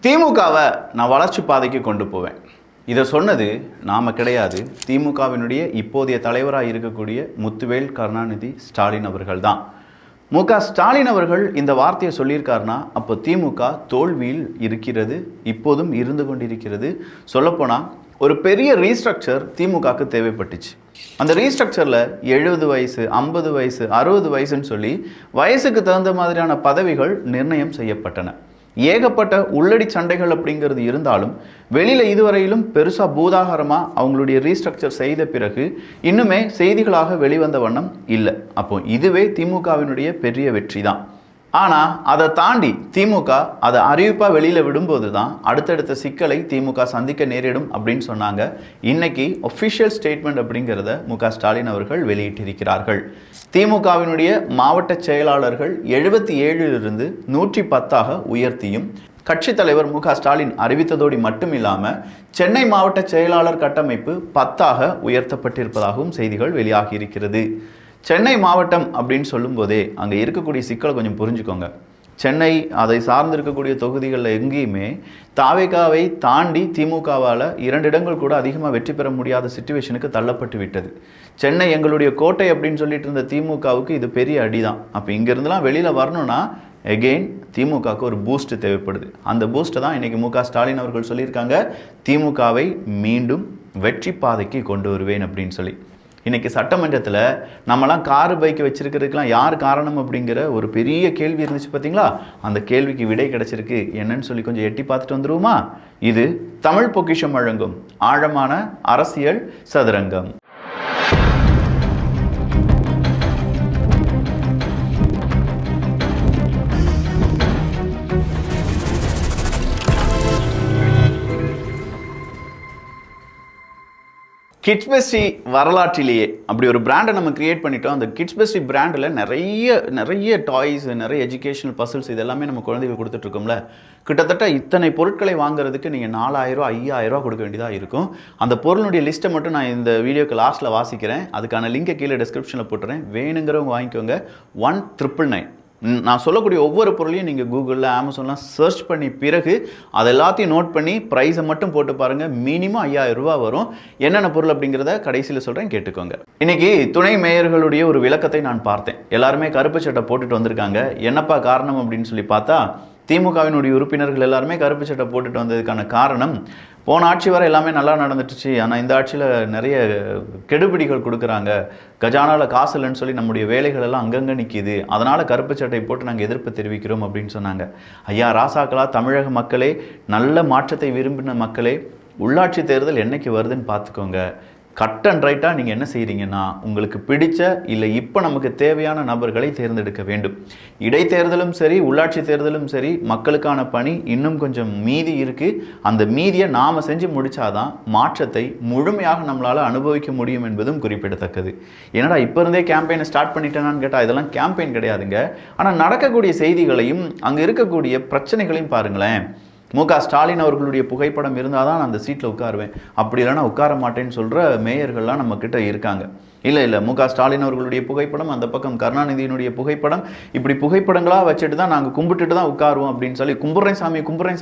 திமுகவை நான் வளர்ச்சி பாதைக்கு கொண்டு போவேன். இதை சொன்னது நாம கிடையாது, திமுகவினுடைய இப்போதைய தலைவராக இருக்கக்கூடிய முத்துவேல் கருணாநிதி ஸ்டாலின் அவர்கள் தான். மு.க. ஸ்டாலின் அவர்கள் இந்த வார்த்தையை சொல்லியிருக்காருன்னா அப்போ திமுக தோல்வியில் இருக்கிறது, இப்போதும் இருந்து கொண்டிருக்கிறது. சொல்லப்போனால் ஒரு பெரிய ரீஸ்ட்ரக்சர் திமுகவுக்கு தேவைப்பட்டுச்சு. அந்த ரீஸ்ட்ரக்சரில் 70 வயசு, 50 வயசு, 60 வயசுன்னு சொல்லி வயசுக்கு தகுந்த மாதிரியான பதவிகள் நிர்ணயம் செய்யப்பட்டன. ஏகப்பட்ட உள்ளடி சண்டைகள் அப்படிங்கிறது இருந்தாலும் வெளியில் இதுவரையிலும் பெருசாக பூதாகரமாக அவங்களுடைய ரீஸ்ட்ரக்சர் செய்த பிறகு இன்னுமே செய்திகளாக வெளிவந்த வண்ணம் இல்லை. அப்போ இதுவே திமுகவினுடைய பெரிய வெற்றி தான். ஆனால் அதை தாண்டி திமுக அதை அறிவிப்பாக வெளியில் விடும்போது தான் அடுத்தடுத்த சிக்கலை திமுக சந்திக்க நேரிடும் அப்படின்னு சொன்னாங்க. இன்னைக்கு ஒஃபிஷியல் ஸ்டேட்மெண்ட் அப்படிங்கிறத மு.க. ஸ்டாலின் அவர்கள் வெளியிட்டிருக்கிறார்கள். திமுகவினுடைய மாவட்ட செயலாளர்கள் 77 110 உயர்த்தியும் கட்சி தலைவர் மு.க. ஸ்டாலின் அறிவித்ததோடு மட்டும் இல்லாமல் சென்னை மாவட்ட செயலாளர் கட்டமைப்பு 10 உயர்த்தப்பட்டிருப்பதாகவும் செய்திகள் வெளியாகி இருக்கிறது. சென்னை மாவட்டம் அப்படின்னு சொல்லும்போதே அங்கே இருக்கக்கூடிய சிக்கலை கொஞ்சம் புரிஞ்சுக்கோங்க. சென்னை அதை சார்ந்து இருக்கக்கூடிய தொகுதிகளில் எங்கேயுமே தாவேகாவை தாண்டி திமுகவால் 2 இடங்கள் கூட அதிகமாக வெற்றி பெற முடியாத சிச்சுவேஷனுக்கு தள்ளப்பட்டு விட்டது. சென்னை எங்களுடைய கோட்டை அப்படின்னு சொல்லிட்டு இருந்த திமுகவுக்கு இது பெரிய அடிதான். அப்போ இங்கேருந்துலாம் வெளியில் வரணும்னா எகெயின் திமுகவுக்கு ஒரு பூஸ்ட் தேவைப்படுது. அந்த பூஸ்ட்டை தான் இன்றைக்கி மு.க. ஸ்டாலின் அவர்கள் சொல்லியிருக்காங்க, திமுகவை மீண்டும் வெற்றி பாதைக்கு கொண்டு வருவேன் அப்படின்னு சொல்லி. இன்றைக்கி சட்டமன்றத்தில் நம்மலாம் காரு பைக்கு வச்சுருக்கிறதுக்கெலாம் யார் காரணம் அப்படிங்கிற ஒரு பெரிய கேள்வி இருந்துச்சு பார்த்தீங்களா? அந்த கேள்விக்கு விடை கிடச்சிருக்கு. என்னன்னு சொல்லி கொஞ்சம் எட்டி பார்த்துட்டு வந்துருவோமா? இது தமிழ் பொக்கிஷம் வழங்கும் ஆழமான அரசியல் சதுரங்கம். கிட்ஸ் பெஸ்டி வரலாற்றிலேயே அப்படி ஒரு பிராண்டை நம்ம கிரியேட் பண்ணிட்டோம். அந்த கிட்ஸ் பெஸ்டி பிராண்டில் நிறைய டாய்ஸ், நிறைய எஜுகேஷனல் பசில்ஸ் இதெல்லாமே நம்ம குழந்தைகள் கொடுத்துட்ருக்கோம்ல. கிட்டத்தட்ட இத்தனை பொருட்களை வாங்குறதுக்கு நீங்கள் 4000 5000 கொடுக்க வேண்டியதாக இருக்கும். அந்த பொருளுடைய லிஸ்ட்டை மட்டும் நான் இந்த வீடியோக்கு லாஸ்ட்டில் வாசிக்கிறேன். அதுக்கான லிங்கை கீழே டிஸ்கிரிப்ஷனில் போட்டுறேன். வேணுங்கிறவங்க வாங்கிக்கோங்க. 1999. நான் சொல்லக்கூடிய ஒவ்வொரு பொருளையும் நீங்கள் கூகுளில், அமேசான்லாம் சர்ச் பண்ணி பிறகு அதை எல்லாத்தையும் நோட் பண்ணி ப்ரைஸை மட்டும் போட்டு பாருங்கள். மினிமம் 5000 ரூபா வரும். என்னென்ன பொருள் அப்படிங்கிறத கடைசியில் சொல்கிறேன், கேட்டுக்கோங்க. இன்றைக்கி துணை மேயர்களுடைய ஒரு விளக்கத்தை நான் பார்த்தேன். எல்லாருமே கருப்பு சட்டை போட்டுட்டு வந்திருக்காங்க. என்னப்பா காரணம் அப்படின்னு சொல்லி பார்த்தா, திமுகவினுடைய உறுப்பினர்கள் எல்லாருமே கருப்பு சட்டை போட்டுட்டு வந்ததுக்கான காரணம், போன ஆட்சி வரை எல்லாமே நல்லா நடந்துட்டுச்சு, ஆனால் இந்த ஆட்சியில் நிறைய கெடுபிடிகள் கொடுக்குறாங்க, கஜானாவில் காசு இல்லைன்னு சொல்லி நம்முடைய வேலைகள் எல்லாம் அங்கங்கே நிற்கிது, அதனால் கருப்பு சட்டை போட்டு நாங்கள் எதிர்ப்பு தெரிவிக்கிறோம் அப்படின்னு சொன்னாங்க. ஐயா ராசாக்களா, தமிழக மக்களே, நல்ல மாற்றத்தை விரும்பின மக்களே, உள்ளாட்சி தேர்தல் என்னைக்கு வருதுன்னு பார்த்துக்கோங்க. கட் அண்ட் ரைட்டாக நீங்கள் என்ன செய்கிறீங்கன்னா, உங்களுக்கு பிடிச்ச இல்லை இப்போ நமக்கு தேவையான நபர்களை தேர்ந்தெடுக்க வேண்டும். இடைத்தேர்தலும் சரி, உள்ளாட்சி தேர்தலும் சரி, மக்களுக்கான பணி இன்னும் கொஞ்சம் மீதி இருக்குது. அந்த மீதியை நாம் செஞ்சு முடித்தாதான் மாற்றத்தை முழுமையாக நம்மளால் அனுபவிக்க முடியும் என்பதும் குறிப்பிடத்தக்கது. ஏன்னா இப்போ இருந்தே கேம்பெயினை ஸ்டார்ட் பண்ணிட்டேனான்னு கேட்டால் இதெல்லாம் கேம்பெயின் கிடையாதுங்க. ஆனால் நடக்கக்கூடிய செய்திகளையும் அங்கே இருக்கக்கூடிய பிரச்சனைகளையும் பாருங்களேன். மு.க. ஸ்டாலின் அவர்களுடைய புகைப்படம் இருந்தால் தான் நான் அந்த சீட்டில் உட்காருவேன், அப்படி இல்லைன்னா உட்கார மாட்டேன்னு சொல்கிற மேயர்கள்லாம் நம்மக்கிட்ட இருக்காங்க. இல்லை மு.க. ஸ்டாலின் அவர்களுடைய புகைப்படம், அந்த பக்கம் கருணாநிதியினுடைய புகைப்படம், இப்படி புகைப்படங்களாக வச்சுட்டு தான் நாங்கள் கும்பிட்டுட்டு தான் உட்காருவோம் அப்படின்னு சொல்லி கும்புறேன்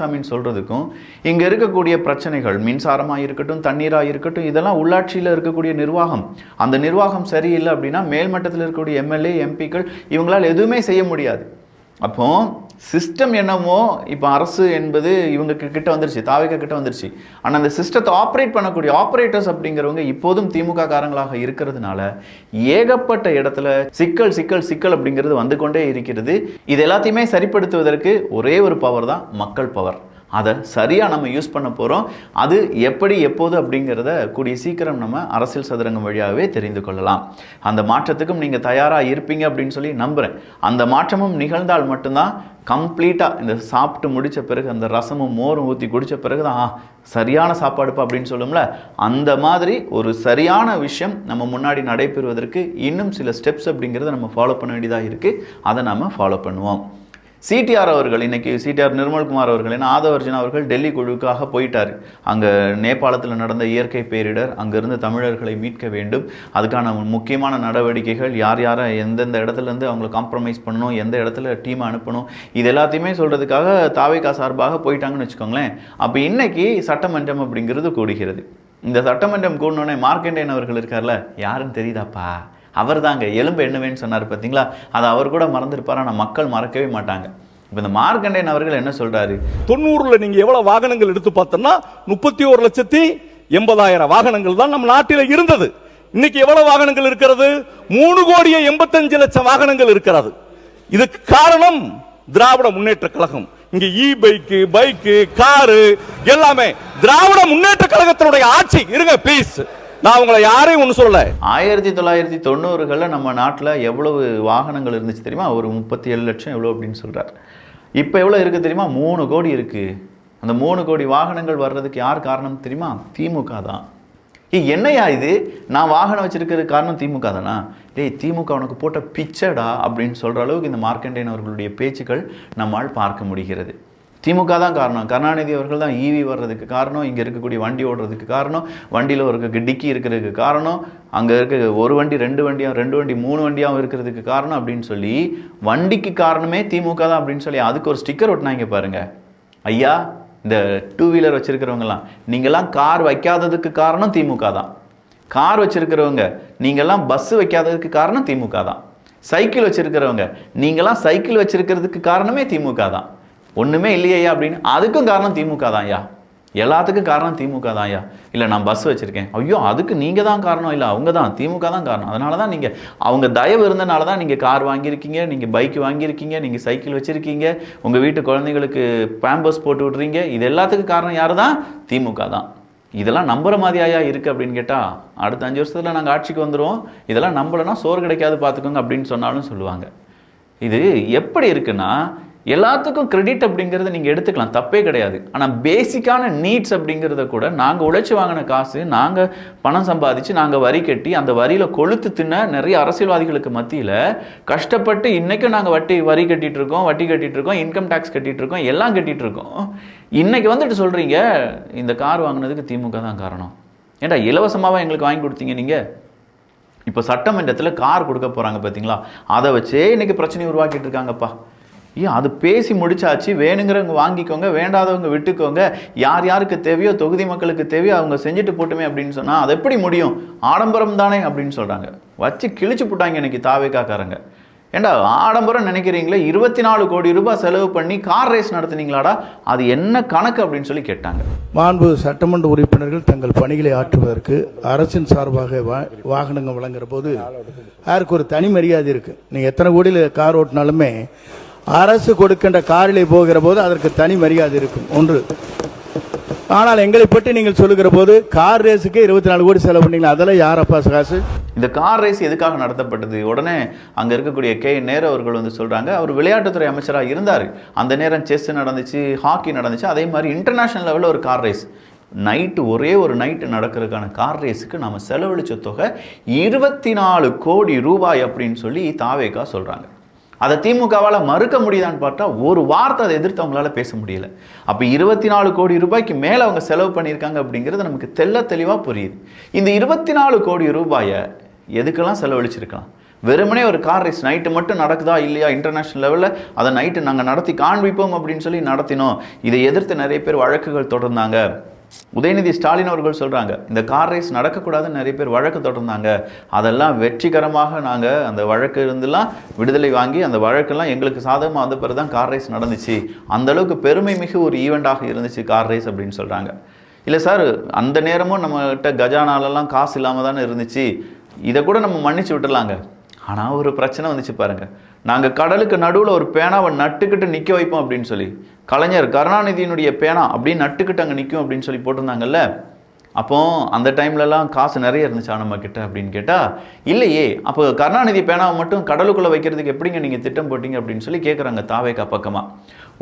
சாமின்னு சொல்கிறதுக்கும், இங்கே இருக்கக்கூடிய பிரச்சனைகள், மின்சாரமாக இருக்கட்டும், தண்ணீராக இருக்கட்டும், இதெல்லாம் உள்ளாட்சியில் இருக்கக்கூடிய நிர்வாகம். அந்த நிர்வாகம் சரியில்லை அப்படின்னா மேல்மட்டத்தில் இருக்கக்கூடிய எம்எல்ஏ, எம்பிக்கள் இவங்களால் எதுவுமே செய்ய முடியாது. அப்போ சிஸ்டம் என்னமோ இப்போ அரசு என்பது இவங்க கிட்ட வந்துருச்சு, தாவேகா கிட்ட வந்துருச்சு. ஆனால் அந்த சிஸ்டத்தை ஆப்ரேட் பண்ணக்கூடிய ஆப்ரேட்டர்ஸ் அப்படிங்கிறவங்க இப்போதும் திமுக காரங்களாக இருக்கிறதுனால ஏகப்பட்ட இடத்துல சிக்கல் அப்படிங்கிறது வந்து கொண்டே இருக்கிறது. இது எல்லாத்தையுமே சரிப்படுத்துவதற்கு ஒரே ஒரு பவர் தான், மக்கள் பவர். அதை சரியாக நம்ம யூஸ் பண்ண போகிறோம். அது எப்படி, எப்போது அப்படிங்கிறத கூடிய சீக்கிரம் நம்ம அரசியல் சதுரங்கம் வழியாகவே தெரிந்து கொள்ளலாம். அந்த மாற்றத்துக்கும் நீங்கள் தயாராக இருப்பீங்க அப்படின்னு சொல்லி நம்புகிறேன். அந்த மாற்றமும் நிகழ்ந்தால் மட்டும்தான் கம்ப்ளீட்டாக இந்த சாப்பிட்டு முடித்த பிறகு அந்த ரசமும் மோரும் ஊற்றி குடித்த பிறகு தான் சரியான சாப்பாடுப்பா அப்படின்னு சொல்லும்ல, அந்த மாதிரி ஒரு சரியான விஷயம் நம்ம முன்னாடி நடைபெறுவதற்கு இன்னும் சில ஸ்டெப்ஸ் அப்படிங்கிறத நம்ம ஃபாலோ பண்ண வேண்டியதாக இருக்குது. அதை நம்ம ஃபாலோ பண்ணுவோம். சிடிஆர் அவர்கள் இன்னைக்கு சிடிஆர் நிர்மல்குமார் அவர்கள், ஏன்னா ஆதவர்ஜன் அவர்கள் டெல்லி குழுவுக்காக போயிட்டார். அங்கே நேபாளத்தில் நடந்த இயற்கை பேரிடர், அங்கிருந்து தமிழர்களை மீட்க வேண்டும், அதுக்கான முக்கியமான நடவடிக்கைகள், யார் யாரை எந்தெந்த இடத்துலேருந்து அவங்களை காம்ப்ரமைஸ் பண்ணணும், எந்த இடத்துல டீமை அனுப்பணும், இது எல்லாத்தையுமே சொல்கிறதுக்காக தாவேகா சார்பாக போயிட்டாங்கன்னு வச்சுக்கோங்களேன். அப்போ இன்னைக்கு சட்டமன்றம் அப்படிங்கிறது கூடுகிறது. இந்த சட்டமன்றம் கூடனோடனே மார்க்கண்டேயன் அவர்கள் இருக்கார்ல, யாருன்னு தெரியுதாப்பா, அவர் தாங்க எலும்பு எண்ணுவேன்னு சொன்னார் பார்த்தீங்களா, அதை அவர் கூட மறந்துருப்பார், ஆனால் மக்கள் மறக்கவே மாட்டாங்க. இப்போ இந்த மார்க்கண்டேயன் அவர்கள் என்ன சொல்றாரு, 90ல் நீங்க எவ்வளவு வாகனங்கள் எடுத்து பார்த்தோம்னா 31,80,000 வாகனங்கள் தான் நம்ம நாட்டில் இருந்தது. இன்னைக்கு எவ்வளவு வாகனங்கள் இருக்கிறது? 3,85,00,000 வாகனங்கள் இருக்கிறது. இதுக்கு காரணம் திராவிட முன்னேற்ற கழகம். இங்க பைக்கு, பைக்கு, காரு எல்லாமே திராவிட முன்னேற்ற கழகத்தினுடைய ஆட்சி. இருங்க ப்ளீஸ், நான் உங்களை யாரையும் ஒன்று சொல்லல. 1990களில் நம்ம நாட்டில் எவ்வளவு வாகனங்கள் இருந்துச்சு தெரியுமா? ஒரு 37 லட்சம் எவ்வளோ அப்படின்னு சொல்கிறார். இப்போ எவ்வளோ இருக்குது தெரியுமா? 3 கோடி இருக்குது. அந்த 3 கோடி வாகனங்கள் வர்றதுக்கு யார் காரணம் தெரியுமா? திமுக தான். என்னையா இது, நான் வாகனம் வச்சிருக்கிறது காரணம் திமுக தானா? டேய், திமுக உனக்கு போட்ட பிச்சடா அப்படின்னு சொல்கிற அளவுக்கு இந்த மார்க்கண்டேயன் அவர்களுடைய பேச்சுக்கள் நம்மால் பார்க்க முடிகிறது. திமுக தான் காரணம். கருணாநிதி அவர்கள் தான் ஈவி வர்றதுக்கு காரணம், இங்கே இருக்கக்கூடிய வண்டி ஓடுறதுக்கு காரணம், வண்டியில் ஒரு டிக்கி இருக்கிறதுக்கு காரணம், அங்கே இருக்க ஒரு வண்டி 2 வண்டியாக 2 வண்டி 3 வண்டியாகவும் இருக்கிறதுக்கு காரணம் அப்படின்னு சொல்லி, வண்டிக்கு காரணமே திமுக தான் அப்படின்னு சொல்லி அதுக்கு ஒரு ஸ்டிக்கர் ஒட்டினாங்க பாருங்க. ஐயா, இந்த 2 வீலர் வச்சிருக்கிறவங்கலாம், நீங்கள்லாம் கார் வைக்காததுக்கு காரணம் திமுக தான். கார் வச்சிருக்கிறவங்க நீங்கள்லாம் பஸ் வைக்காததுக்கு காரணம் திமுக தான். சைக்கிள் வச்சிருக்கிறவங்க நீங்கள்லாம் சைக்கிள் வச்சிருக்கிறதுக்கு காரணமே திமுக தான். ஒன்றுமே இல்லையா அப்படின்னு, அதுக்கும் காரணம் திமுக தான் ஐயா. எல்லாத்துக்கும் காரணம் திமுக தான் ஐயா. இல்லை நான் பஸ் வச்சுருக்கேன், ஐயோ அதுக்கு நீங்கள் தான் காரணம். இல்லை அவங்க தான், திமுக தான் காரணம். அதனால தான் நீங்கள், அவங்க தயவு இருந்தனால தான் நீங்கள் கார் வாங்கியிருக்கீங்க, நீங்கள் பைக் வாங்கியிருக்கீங்க, நீங்கள் சைக்கிள் வச்சுருக்கீங்க, உங்கள் வீட்டு குழந்தைங்களுக்கு பேம்பர்ஸ் போட்டு விட்றீங்க. இது எல்லாத்துக்கும் காரணம் யார் தான்? திமுக தான். இதெல்லாம் நம்புற மாதிரியா இருக்குது அப்படின்னு கேட்டால், அடுத்த 5 வருஷத்தில் நாங்கள் ஆட்சிக்கு வந்துடுவோம், இதெல்லாம் நம்பலைன்னா சோறு கிடைக்காது பார்த்துக்கோங்க அப்படின்னு சொன்னாலும் சொல்லுவாங்க. இது எப்படி இருக்குன்னா, எல்லாத்துக்கும் கிரெடிட் அப்படிங்கிறத நீங்கள் எடுத்துக்கலாம், தப்பே கிடையாது. ஆனால் பேசிக்கான நீட்ஸ் அப்படிங்கிறத கூட நாங்கள் உழைச்சி வாங்கின காசு, நாங்கள் பணம் சம்பாதிச்சு, நாங்கள் வரி கட்டி, அந்த வரியில் கொளுத்து தின்ன நிறைய அரசியல்வாதிகளுக்கு மத்தியில் கஷ்டப்பட்டு இன்றைக்கும் நாங்கள் வரி கட்டிகிட்டு இருக்கோம், வட்டி கட்டிகிட்டு இருக்கோம், இன்கம் டேக்ஸ் கட்டிகிட்டு இருக்கோம், எல்லாம் கட்டிகிட்டு இருக்கோம். இன்றைக்கி வந்துட்டு சொல்கிறீங்க இந்த கார் வாங்கினதுக்கு திமுக தான் காரணம். ஏன்டா இலவசமாகவே எங்களுக்கு வாங்கி கொடுத்தீங்க நீங்கள்? இப்போ சட்டமன்றத்தில் கார் கொடுக்க போகிறாங்க பார்த்தீங்களா, அதை வச்சே இன்றைக்கி பிரச்சனையை உருவாக்கிட்டு இருக்காங்கப்பா. அது பேசி முடிச்சாச்சு, வேணுங்கிறவங்க வாங்கிக்கோங்க, வேண்டாதவங்க விட்டுக்கோங்க, யார் யாருக்கு தேவையோ, தொகுதி மக்களுக்கு தேவையோ அவங்க செஞ்சுட்டு போட்டுமே அப்படின்னு சொன்னால் அது எப்படி முடியும்? ஆடம்பரம் தானே அப்படின்னு சொல்கிறாங்க. வச்சு கிழிச்சு போட்டாங்க இன்னைக்கு தாவேகாக்காரங்க. ஏண்டா ஆடம்பரம் நினைக்கிறீங்களே, 24 கோடி ரூபாய் செலவு பண்ணி கார் ரேஸ் நடத்துனீங்களாடா, அது என்ன கணக்கு அப்படின்னு சொல்லி கேட்டாங்க. மாண்பு சட்டமன்ற உறுப்பினர்கள் தங்கள் பணிகளை ஆற்றுவதற்கு அரசின் சார்பாக வாகனங்கள் வழங்குற போது யாருக்கு ஒரு தனி மரியாதை இருக்கு. நீங்க எத்தனை கோடியில் கார் ஓட்டினாலுமே அரசு கொடுக்கின்ற காரிலே போகிற போது அதற்கு தனி மரியாதை இருக்கும் ஒன்று. ஆனால் எங்களை பற்றி நீங்கள் சொல்லுகிற போது கார் ரேஸுக்கு 24 கோடி செலவு பண்ணீங்களா, அதெல்லாம் யாரப்பா காசு? இந்த கார் ரேஸ் எதுக்காக நடத்தப்பட்டது? உடனே அங்கே இருக்கக்கூடிய நேரு அவர்கள் வந்து சொல்கிறாங்க, அவர் விளையாட்டுத்துறை அமைச்சராக இருந்தார், அந்த நேரம் செஸ் நடந்துச்சு, ஹாக்கி நடந்துச்சு, அதே மாதிரி இன்டர்நேஷ்னல் லெவலில் ஒரு கார் ரேஸ் நைட்டு, ஒரே ஒரு நைட்டு நடக்கிறதுக்கான கார் ரேஸுக்கு நம்ம செலவழித்த தொகை 24 கோடி ரூபாய் அப்படின்னு சொல்லி தாவேகா சொல்கிறாங்க. அதை திமுகவால் மறுக்க முடியுதான்னு பார்த்தா ஒரு வார்த்தை அதை எதிர்த்து அவங்களால பேச முடியல. அப்போ 24 கோடி ரூபாய்க்கு மேலே அவங்க செலவு பண்ணியிருக்காங்க அப்படிங்கிறது நமக்கு தெளிவாக புரியுது. இந்த 24 கோடி ரூபாயை எதுக்கெல்லாம் செலவழிச்சிருக்கலாம்? வெறுமனே ஒரு கார் ரேஸ் நைட்டு மட்டும் நடக்குதா இல்லையா, இன்டர்நேஷ்னல் லெவலில் அதை நைட்டு நாங்கள் நடத்தி காண்பிப்போம் அப்படின்னு சொல்லி நடத்தினோம். இதை எதிர்த்து நிறைய பேர் வழக்குகள் தொடர்ந்தாங்க. உதயநிதி ஸ்டாலின் அவர்கள் சொல்கிறாங்க, இந்த கார் ரேஸ் நடக்கக்கூடாதுன்னு நிறைய பேர் வழக்கு தொடர்ந்தாங்க, அதெல்லாம் வெற்றிகரமாக நாங்கள் அந்த வழக்கு இருந்தெல்லாம் விடுதலை வாங்கி அந்த வழக்கெல்லாம் எங்களுக்கு சாதகமாக வந்த பிறகு தான் கார் ரேஸ் நடந்துச்சு, அந்தளவுக்கு பெருமை மிகு ஒரு ஈவெண்ட்டாக இருந்துச்சு கார் ரேஸ் அப்படின்னு சொல்கிறாங்க. இல்லை சார், அந்த நேரமும் நம்மகிட்ட கஜானாலெல்லாம் காசு இல்லாமல் தானே இருந்துச்சு, இதை கூட நம்ம மன்னிச்சு விட்டுலாங்க. ஆனால் ஒரு பிரச்சனை வந்துச்சு பாருங்கள், நாங்கள் கடலுக்கு நடுவில் ஒரு பேனாவை நட்டுக்கிட்டு நிற்க வைப்போம் அப்படின்னு சொல்லி, கலைஞர் கருணாநிதியினுடைய பேனா அப்படின்னு நட்டுக்கிட்டு அங்கே நிற்கும் அப்படின்னு சொல்லி போட்டிருந்தாங்கல்ல. அப்போ அந்த டைம்லலாம் காசு நிறைய இருந்துச்சா நம்ம கிட்ட அப்படின்னு கேட்டால் இல்லையே. அப்போ கருணாநிதி பேனாவை மட்டும் கடலுக்குள்ளே வைக்கிறதுக்கு எப்படிங்க நீங்கள் திட்டம் போட்டிங்க அப்படின்னு சொல்லி கேட்குறாங்க தாவேகா பக்கமாக.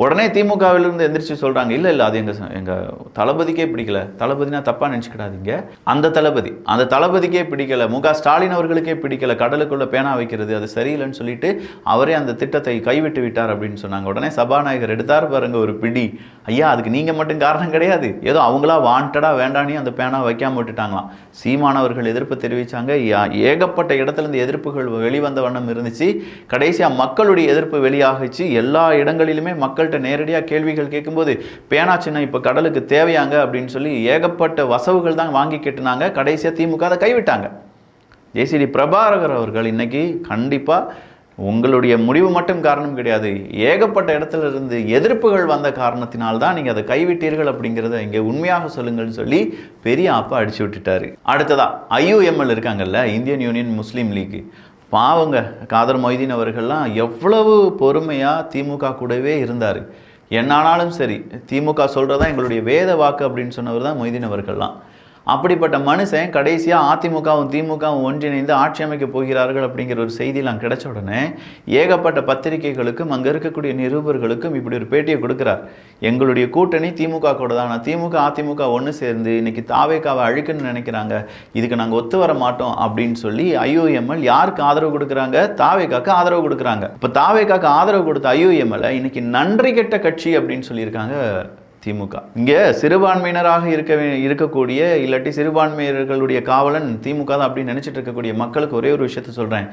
உடனே திமுகவிலிருந்து எந்திரிச்சு சொல்கிறாங்க, இல்லை இல்லை அது எங்கள் தளபதிக்கே பிடிக்கல. தளபதினா தப்பாக நினச்சிக்கிடாதீங்க, அந்த தளபதிக்கே பிடிக்கல, முக ஸ்டாலின் அவர்களுக்கே பிடிக்கல கடலுக்குள்ளே பேனா வைக்கிறது, அது சரியில்லைன்னு சொல்லிட்டு அவரே அந்த திட்டத்தை கைவிட்டு விட்டார் அப்படின்னு சொன்னாங்க. உடனே சபாநாயகர் எடுத்தார் பாருங்க ஒரு பிடி, ஐயா அதுக்கு நீங்கள் மட்டும் காரணம் கிடையாது, ஏதோ அவங்களா வாண்டடாக வேண்டானே அந்த பேனா வைக்காம விட்டுட்டாங்களாம். சீமானவர்கள் எதிர்ப்பு தெரிவித்தாங்க. ஏகப்பட்ட இடத்துல இந்த எதிர்ப்புகள் வெளிவந்த வண்ணம் இருந்துச்சு. கடைசியாக மக்களுடைய எதிர்ப்பு வெளியாகிச்சு. எல்லா இடங்களிலுமே மக்கள்கிட்ட நேரடியாக கேள்விகள் கேட்கும்போது பேனா சின்னம் இப்போ கடலுக்கு தேவையாங்க அப்படின்னு சொல்லி ஏகப்பட்ட வசவுகள் தான் வாங்கி கேட்டுனாங்க. கடைசியாக திமுக அதை கைவிட்டாங்க. ஜேசிடி பிரபாகர் அவர்கள் இன்னைக்கு கண்டிப்பாக உங்களுடைய முடிவு மட்டும் காரணம் கிடையாது, ஏகப்பட்ட இடத்துல இருந்து எதிர்ப்புகள் வந்த காரணத்தினால்தான் நீங்கள் அதை கைவிட்டீர்கள் அப்படிங்கிறத இங்கே உண்மையாக சொல்லுங்கள்னு சொல்லி பெரிய ஆப்பா அடிச்சு விட்டுட்டாரு. அடுத்ததா IUML இருக்காங்கல்ல, இந்தியன் யூனியன் முஸ்லீம் லீக், பாவங்க காதர் மொய்தீன் அவர்கள்லாம் எவ்வளவு பொறுமையாக திமுக கூடவே இருந்தார். என்னானாலும் சரி திமுக சொல்கிறதா எங்களுடைய வேத வாக்கு அப்படின்னு சொன்னவர் தான் மொய்தீன் அவர்கள்லாம். அப்படிப்பட்ட மனுஷன் கடைசியாக அதிமுகவும் திமுகவும் ஒன்றிணைந்து ஆட்சி அமைக்க போகிறார்கள் அப்படிங்கிற ஒரு செய்தியெல்லாம் கிடைச்ச உடனே ஏகப்பட்ட பத்திரிகைகளுக்கும் அங்கே இருக்கக்கூடிய நிருபர்களுக்கும் இப்படி ஒரு பேட்டியை கொடுக்குறார். எங்களுடைய கூட்டணி திமுக கூட தான், திமுக அதிமுக ஒன்று சேர்ந்து இன்னைக்கு தாவேக்காவை அழிக்கணும்னு நினைக்கிறாங்க, இதுக்கு நாங்கள் ஒத்து வர மாட்டோம் அப்படின்னு சொல்லி IUML யாருக்கு ஆதரவு கொடுக்குறாங்க? தாவேக்காக்கு ஆதரவு கொடுக்குறாங்க. இப்போ தாவேக்காக்கு ஆதரவு கொடுத்த IUML இன்னைக்கு நன்றி கெட்ட கட்சி அப்படின்னு சொல்லியிருக்காங்க திமுக. இங்கே சிறுபான்மையினராக இருக்கக்கூடிய இல்லாட்டி சிறுபான்மையினர்களுடைய காவலன் திமுக தான் அப்படின்னு நினைச்சிட்டு இருக்கக்கூடிய மக்களுக்கு ஒரே ஒரு விஷயத்த சொல்றேன்,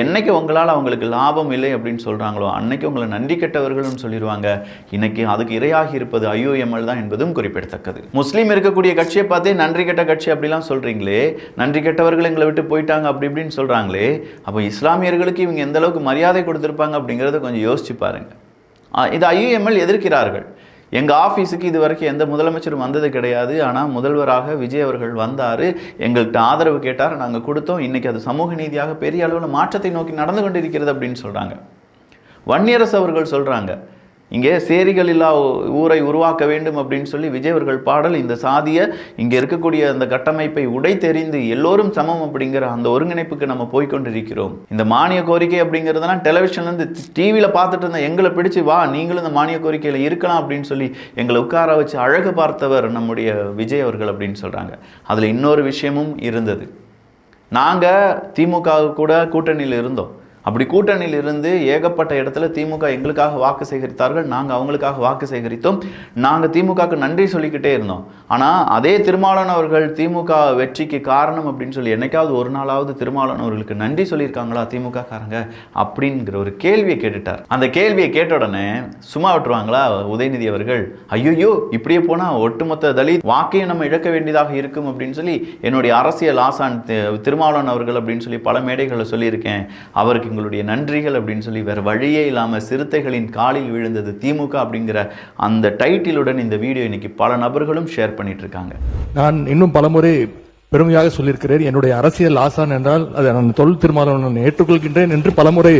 என்னைக்கு உங்களால் அவங்களுக்கு லாபம் இல்லை அப்படின்னு சொல்றாங்களோ அன்னைக்கு உங்களை நன்றி கெட்டவர்களும் சொல்லிடுவாங்க. இன்னைக்கு அதுக்கு இரையாகி இருப்பது IUML தான் என்பதும் குறிப்பிடத்தக்கது. முஸ்லீம் இருக்கக்கூடிய கட்சியை பார்த்தே நன்றி கெட்ட கட்சி அப்படிலாம் சொல்றீங்களே, நன்றி கெட்டவர்கள் எங்களை விட்டு போயிட்டாங்க அப்படி இப்படின்னு சொல்றாங்களே, அப்போ இஸ்லாமியர்களுக்கு இவங்க எந்த அளவுக்கு மரியாதை கொடுத்துருப்பாங்க அப்படிங்கிறத கொஞ்சம் யோசிச்சு பாருங்க. இது IUML எதிர்க்கிறார்கள். எங்கள் ஆஃபீஸுக்கு இது வரைக்கும் எந்த முதலமைச்சரும் வந்தது கிடையாது, ஆனால் முதல்வராக விஜய் அவர்கள் வந்தார், எங்கள்கிட்ட ஆதரவு கேட்டார், நாங்கள் கொடுத்தோம், இன்றைக்கி அது சமூக நீதியாக பெரிய அளவில் மாற்றத்தை நோக்கி நடந்து கொண்டிருக்கிறது அப்படின்னு சொல்கிறாங்க. வன்னியரசு அவர்கள் சொல்கிறாங்க, இங்கே சேரிகள் இல்லா ஊரை உருவாக்க வேண்டும் அப்படின்னு சொல்லி விஜய் அவர்கள் பாடல் இந்த சாதியை இங்கே இருக்கக்கூடிய அந்த கட்டமைப்பை உடை தெரிந்து எல்லோரும் சமம் அப்படிங்கிற அந்த ஒருங்கிணைப்புக்கு நம்ம போய்கொண்டிருக்கிறோம். இந்த மானிய கோரிக்கை அப்படிங்கிறதுலாம் டெலிவிஷன்லேருந்து டிவியில் பார்த்துட்டு இருந்த எங்களை பிடிச்சி வா நீங்களும் இந்த மானிய கோரிக்கையில் இருக்கலாம் அப்படின்னு சொல்லி எங்களை உட்கார வச்சு அழகு பார்த்தவர் நம்முடைய விஜய் அவர்கள் அப்படின்னு சொல்கிறாங்க. அதில் இன்னொரு விஷயமும் இருந்தது, நாங்கள் திமுக கூட கூட்டணியில் இருந்தோம். அப்படி கூட்டணியில் இருந்து ஏகப்பட்ட இடத்துல திமுக எங்களுக்காக வாக்கு சேகரித்தார்கள், நாங்கள் அவங்களுக்காக வாக்கு சேகரித்தோம், நாங்கள் திமுகவுக்கு நன்றி சொல்லிக்கிட்டே இருந்தோம். ஆனால் அதே திருமாவளவன் அவர்கள் திமுக வெற்றிக்கு காரணம் அப்படின்னு சொல்லி என்னைக்காவது ஒரு நாளாவது திருமாவளவன் அவர்களுக்கு நன்றி சொல்லியிருக்காங்களா திமுக காரங்க அப்படிங்கிற ஒரு கேள்வியை கேட்டுட்டார். அந்த கேள்வியை கேட்ட உடனே சும்மா விட்டுருவாங்களா உதயநிதி அவர்கள்? ஐயோ இப்படியே போனால் ஒட்டுமொத்த தலித் வாக்கையும் நம்ம இழக்க வேண்டியதாக இருக்கும் அப்படின்னு சொல்லி என்னுடைய அரசியல் ஆசான் திருமாவளவன் அவர்கள் அப்படின்னு சொல்லி பல மேடைகளை சொல்லியிருக்கேன், அவருக்கு எங்களுடைய நன்றிகள் அப்படின்னு சொல்லி வேறு வழியே இல்லாமல் சிறுத்தைகளின் காலில் விழுந்தது திமுக அப்படிங்கிற அந்த டைட்டிலுடன் இந்த வீடியோ இன்னைக்கு பல நபர்களும் ஷேர் பண்ணிட்டு இருக்காங்க. நான் இன்னும் பலமுறை பெருமையாக சொல்லியிருக்கிறேன், என்னுடைய அரசியல் ஆசான் என்றால் அதை நான் தொல் திருமாவளவன் ஏற்றுக்கொள்கின்றேன் என்று பலமுறை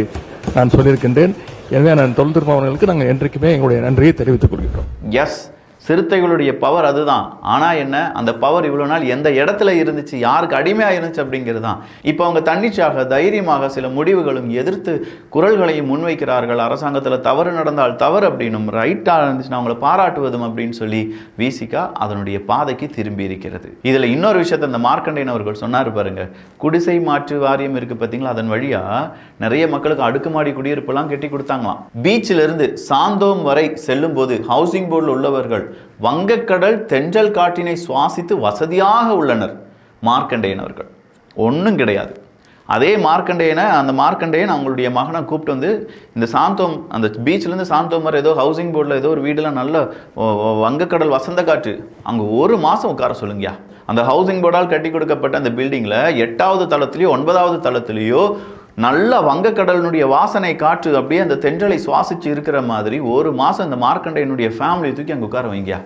நான் சொல்லியிருக்கின்றேன். எனவே நான் தொல் திருமாவளவனுக்கு நாங்கள் என்றைக்குமே எங்களுடைய நன்றியை தெரிவித்துக் கொள்கிறோம். எஸ், சிறுத்தைகளுடைய பவர் அதுதான். ஆனால் என்ன, அந்த பவர் இவ்வளோ நாள் எந்த இடத்துல இருந்துச்சு, யாருக்கு அடிமையாக இருந்துச்சு அப்படிங்கிறது தான். இப்போ அவங்க தன்னிச்சாக தைரியமாக சில முடிவுகளும் எதிர்த்து குரல்களையும் முன்வைக்கிறார்கள். அரசாங்கத்தில் தவறு நடந்தால் தவறு அப்படின்னும், ரைட்டாக இருந்துச்சுன்னா அவங்களை பாராட்டுவதும் அப்படின்னு சொல்லி விசிகா அதனுடைய பாதைக்கு திரும்பி இருக்கிறது. இதில் இன்னொரு விஷயத்தை இந்த மார்க்கண்டேயன் அவர்கள் சொன்னார் பாருங்க, குடிசை மாற்று வாரியம் இருக்குது பார்த்தீங்களா, அதன் வழியாக நிறைய மக்களுக்கு அடுக்குமாடி குடியிருப்பெல்லாம் கட்டி கொடுத்தாங்களாம். பீச்சிலிருந்து சாந்தோம் வரை செல்லும் போது ஹவுசிங் போர்டில் உள்ளவர்கள் வங்கக்கடல் தென்றல் காற்றினை சுவாசித்து வசதியாக உள்ளனர். மார்க்கண்டேயன் அவர்கள் ஒன்றும் கிடையாது. அதே அந்த மார்க்கண்டேயன் அவங்களுடைய மகனை கூப்பிட்டு வந்து இந்த சாந்தோம், அந்த பீச்சிலேருந்து சாந்தோம் வர ஏதோ ஹவுசிங் போர்டில் ஏதோ ஒரு வீடெல்லாம் நல்ல வங்கக்கடல் வசந்த காற்று, அங்கே ஒரு மாதம் உட்கார சொல்லுங்கயா. அந்த ஹவுசிங் போர்டால் கட்டி கொடுக்கப்பட்ட அந்த பில்டிங்கில் 8வது தளத்திலேயோ 9வது தளத்திலேயோ நல்ல வங்கக்கடலினுடைய வாசனை காற்று அப்படியே அந்த தென்றலை சுவாசிச்சு இருக்கிற மாதிரி ஒரு மாதம் இந்த மார்க்கண்டேயனுடைய ஃபேமிலி தூக்கி அங்கே உட்கார வைங்க.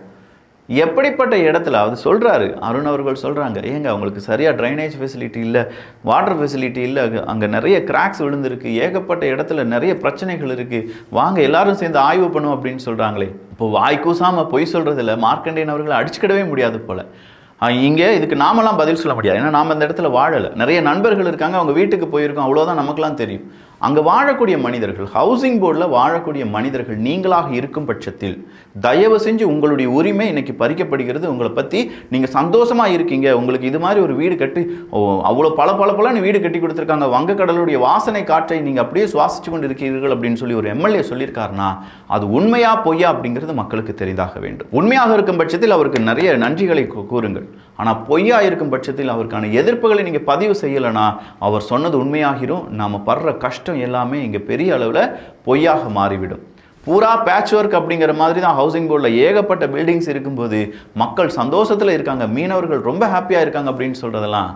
எப்படிப்பட்ட இடத்துல அது சொல்கிறாரு அருண் அவர்கள் சொல்கிறாங்க, ஏங்க அவங்களுக்கு சரியாக ட்ரைனேஜ் ஃபெசிலிட்டி இல்லை, வாட்டர் ஃபெசிலிட்டி இல்லை, அங்கே நிறைய கிராக்ஸ் விழுந்திருக்கு, ஏகப்பட்ட இடத்துல நிறைய பிரச்சனைகள் இருக்குது, வாங்க எல்லாரும் சேர்ந்து ஆய்வு பண்ணுவோம் அப்படின்னு சொல்கிறாங்களே. இப்போ வாய்க்கூசாமல் பொய் சொல்கிறதில்ல மார்க்கண்டேயன் அவர்களை அடிச்சுக்கிடவே முடியாது போல். இங்கே இதுக்கு நாமெல்லாம் பதில் சொல்ல முடியாது, ஏன்னா நாம் அந்த இடத்துல வாழலை. நிறைய நண்பர்கள் இருக்காங்க, அவங்க வீட்டுக்கு போயிருக்கோம், அவ்வளோதான் நமக்குலாம் தெரியும். அங்கே வாழக்கூடிய மனிதர்கள், ஹவுசிங் போர்டில் வாழக்கூடிய மனிதர்கள் நீங்களாக இருக்கும் பட்சத்தில் தயவு செஞ்சு உங்களுடைய உரிமை இன்னைக்கு பறிக்கப்படுகிறது. உங்களை பற்றி நீங்கள் சந்தோஷமாக இருக்கீங்க, உங்களுக்கு இது மாதிரி ஒரு வீடு கட்டி அவ்வளோ பல வீடு கட்டி கொடுத்துருக்காங்க, வங்கக்கடலுடைய வாசனை காற்றை நீங்கள் அப்படியே சுவாசித்து கொண்டு இருக்கிறீர்கள் அப்படின்னு சொல்லி ஒரு எம்எல்ஏ சொல்லியிருக்காருன்னா அது உண்மையா பொய்யா அப்படிங்கிறது மக்களுக்கு தெரிந்தாக வேண்டும். உண்மையாக இருக்கும் பட்சத்தில் அவருக்கு நிறைய நன்றிகளை கூறுங்கள். ஆனால் பொய்யா இருக்கும் பட்சத்தில் அவருக்கான எதிர்ப்புகளை நீங்கள் பதிவு செய்யலைன்னா அவர் சொன்னது உண்மையாகிரும். நாம் படுற கஷ்டம் எல்லாமே இங்கே பெரிய அளவில் பொய்யாக மாறிவிடும். பூரா பேட்ச் ஒர்க் அப்படிங்கிற மாதிரி தான் ஹவுசிங் போர்டில் ஏகப்பட்ட பில்டிங்ஸ் இருக்கும்போது மக்கள் சந்தோஷத்தில் இருக்காங்க, மீனவர்கள் ரொம்ப ஹாப்பியாக இருக்காங்க அப்படின்னு சொல்கிறதெல்லாம்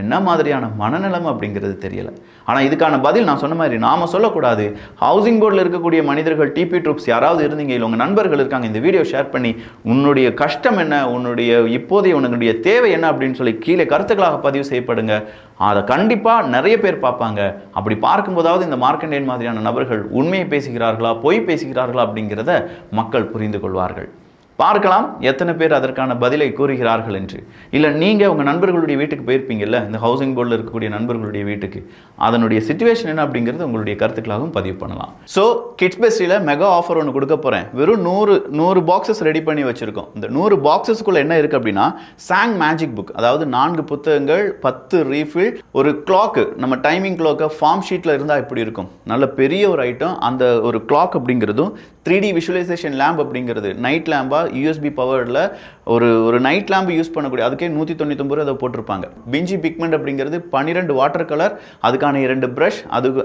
என்ன மாதிரியான மனநலம் அப்படிங்கிறது தெரியலை. ஆனால் இதுக்கான பதில் நான் சொன்ன மாதிரி நாம் சொல்லக்கூடாது. ஹவுசிங் போர்டில் இருக்கக்கூடிய மனிதர்கள், டிபி ட்ரூப்ஸ் யாராவது இருந்தீங்க, இல்லை உங்கள் நண்பர்கள் இருக்காங்க, இந்த வீடியோ ஷேர் பண்ணி உன்னுடைய கஷ்டம் என்ன, உன்னுடைய இப்போதைய உன்னுடைய தேவை என்ன அப்படின்னு சொல்லி கீழே கருத்துக்களாக பதிவு செய்யப்படுங்க. அதை கண்டிப்பாக நிறைய பேர் பார்ப்பாங்க. அப்படி பார்க்கும்போதாவது இந்த மார்க்கண்டேயன் மாதிரியான நபர்கள் உண்மையை பேசுகிறார்களா பொய் பேசுகிறார்களா அப்படிங்கிறத மக்கள் புரிந்து கொள்வார்கள். பார்க்கலாம் எத்தனை பேர் அதற்கான பதிலை கூறுகிறார்கள் என்று. இல்லை நீங்கள் உங்கள் நண்பர்களுடைய வீட்டுக்கு போயிருப்பீங்கல்ல, இந்த ஹவுசிங் போர்டில் இருக்கக்கூடிய நண்பர்களுடைய வீட்டுக்கு, அதனுடைய சிச்சுவேஷன் என்ன அப்படிங்கிறது உங்களுடைய கருத்துக்களாகவும் பதிவு பண்ணலாம். ஸோ கிட்ஸ் பெஸ்டியில் மெகா ஆஃபர் ஒன்று கொடுக்க போகிறேன். வெறும் 100 பாக்ஸஸ் ரெடி பண்ணி வச்சுருக்கோம். இந்த 100 பாக்ஸஸ்க்குள்ளே என்ன இருக்குது அப்படின்னா, சாங் மேஜிக் புக், அதாவது 4 புத்தகங்கள், 10 ரீஃபில், ஒரு கிளாக்கு, நம்ம டைமிங் கிளாக்கை ஃபார்ம் ஷீட்டில் இருந்தால் இப்படி இருக்கும், நல்ல பெரிய ஒரு ஐட்டம். அந்த ஒரு கிளாக் அப்படிங்கிறதும் 3D விஷுவலைசேஷன் லேம்ப் அப்படிங்கிறது, நைட் லேம்பாக யூஎஸ்பி பவரில் ஒரு நைட் லேம்ப் யூஸ் பண்ணக்கூடிய, அதுக்கே 199 அதை போட்டிருப்பாங்க. பிஞ்சி பிக்மெண்ட் அப்படிங்கிறது 12 வாட்டர் கலர், அதுக்கான 2 ப்ரஷ்,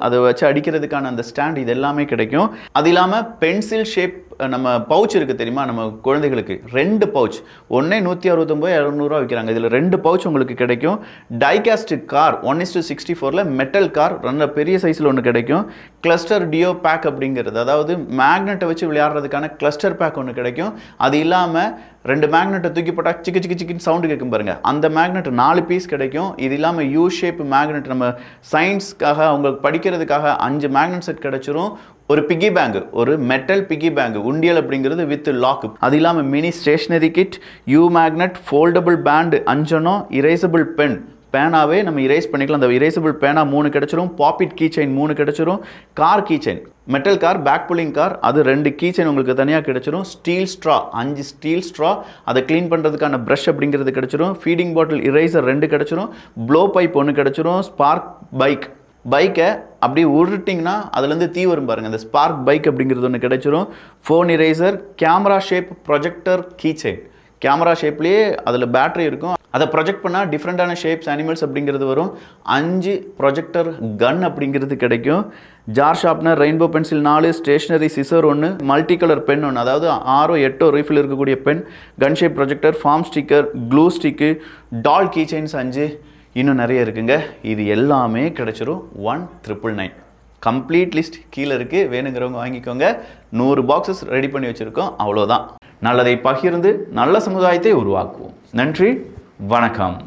அதை வச்சு அடிக்கிறதுக்கான அந்த ஸ்டாண்ட், இது எல்லாமே கிடைக்கும். அது இல்லாமல் பென்சில் ஷேப் நம்ம பவுச் இருக்குது தெரியுமா, நம்ம குழந்தைகளுக்கு 2 பவுச், ஒன்றே 169 200 விற்கிறாங்க. இதில் 2 பவுச் உங்களுக்கு கிடைக்கும். டைகாஸ்ட் கார் 1:64 மெட்டல் கார், நல்ல பெரிய சைஸில் ஒன்று கிடைக்கும். கிளஸ்டர் டியோ பேக் அப்படிங்கிறது, அதாவது மேக்னெட்டை வச்சு விளையாடுறதுக்கான கிளஸ்டர் பேக் ஒன்று கிடைக்கும். அது இல்லாமல் 2 மேக்னெட்டை தூக்கி போட்டால் சிக்கு சிக்கு சிக்கின்னு சவுண்டு கேட்கும் பாருங்கள், அந்த மேக்னெட் 4 பீஸ் கிடைக்கும். இது இல்லாமல் யூ ஷேப் மேக்னெட், நம்ம சயின்ஸ்க்காக அவங்களுக்கு படிக்கிறதுக்காக 5 மேக்னெட் செட் கிடைச்சிரும். ஒரு பிக்கி பேங்க், ஒரு மெட்டல் பிக்கி பேங்க், உண்டியல் அப்படிங்கிறது வித் லாக். அது இல்லாமல் mini stationery kit, U magnet, foldable band, அஞ்சனம், இரேசபிள் பென், பேனாவே நம்ம இரேஸ் பண்ணிக்கலாம். அந்த இரேசபிள் பேனா 3 கிடைச்சிரும். பாப்பிட் கீ செயின் 3 கிடைச்சிரும். Car key chain, metal car, back pulling car, அது 2 கீ செயின் உங்களுக்கு தனியாக கிடைச்சிரும். ஸ்டீல் ஸ்ட்ரா 5 ஸ்டீல் ஸ்ட்ரா, அதை க்ளீன் பண்ணுறதுக்கான ப்ரஷ் அப்படிங்கிறது கிடைச்சிரும். ஃபீடிங் பாட்டில் இரேசர் 2 கிடைச்சிரும். ப்ளோ பைப் 1 கிடைச்சிரும். ஸ்பார்க் பைக்கை அப்படியே உருட்டிங்கன்னா அதுலேருந்து தீ வரும் பாருங்கள், அந்த ஸ்பார்க் பைக் அப்படிங்கிறது ஒன்று கிடைச்சிரும். Phone eraser, camera shape projector key chain, camera ஷேப்லேயே அதில் பேட்டரி இருக்கும், அதை ப்ரொஜெக்ட் பண்ணால் டிஃப்ரெண்ட்டான ஷேப்ஸ் அனிமல்ஸ் அப்படிங்கிறது வரும். 5 ப்ரொஜெக்டர் கன் அப்படிங்கிறது கிடைக்கும். Jar sharpener, rainbow pencil 4, stationery scissor 1, multi colour pen 1, அதாவது 6 8 ரீஃபில் இருக்கக்கூடிய pen, gun shape projector, foam sticker, glue stick, doll key chains 5, இன்னும் நிறைய இருக்குங்க. இது எல்லாமே கிடைச்சிரும் 1999. கம்ப்ளீட் லிஸ்ட் கீழே இருக்குது, வேணுங்கிறவங்க வாங்கிக்கோங்க. 100 பாக்ஸஸ் ரெடி பண்ணி வச்சுருக்கோம், அவ்வளோதான். நல்லதை பகிர்ந்து நல்ல சமுதாயத்தை உருவாக்குவோம். நன்றி, வணக்கம்.